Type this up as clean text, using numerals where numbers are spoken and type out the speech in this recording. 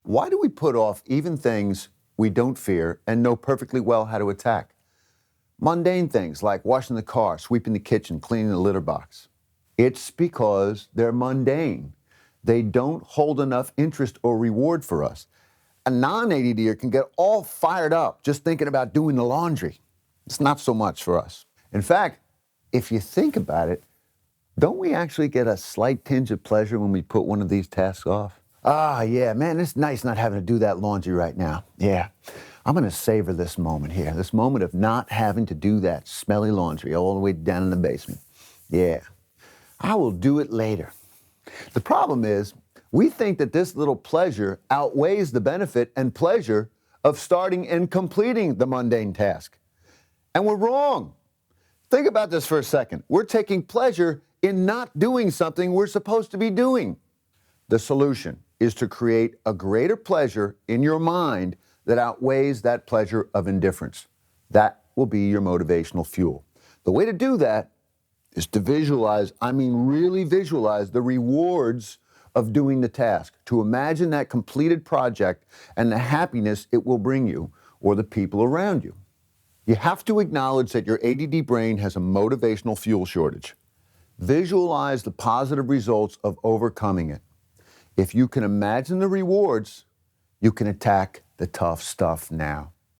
Why do we put off even things we don't fear and know perfectly well how to attack? Mundane things like washing the car, sweeping the kitchen, cleaning the litter box. It's because they're mundane. They don't hold enough interest or reward for us. A non-ADDer can get all fired up just thinking about doing the laundry. It's not so much for us. In fact, if you think about it, don't we actually get a slight tinge of pleasure when we put one of these tasks off? Ah, yeah, man, it's nice not having to do that laundry right now. Yeah, I'm gonna savor this moment here, this moment of not having to do that smelly laundry all the way down in the basement. Yeah, I will do it later. The problem is, we think that this little pleasure outweighs the benefit and pleasure of starting and completing the mundane task. And we're wrong. Think about this for a second. We're taking pleasure in not doing something we're supposed to be doing. The solution is to create a greater pleasure in your mind that outweighs that pleasure of indifference. That will be your motivational fuel. The way to do that is to visualize, really visualize the rewards of doing the task, to imagine that completed project and the happiness it will bring you or the people around you. You have to acknowledge that your ADD brain has a motivational fuel shortage. Visualize the positive results of overcoming it. If you can imagine the rewards, you can attack the tough stuff now.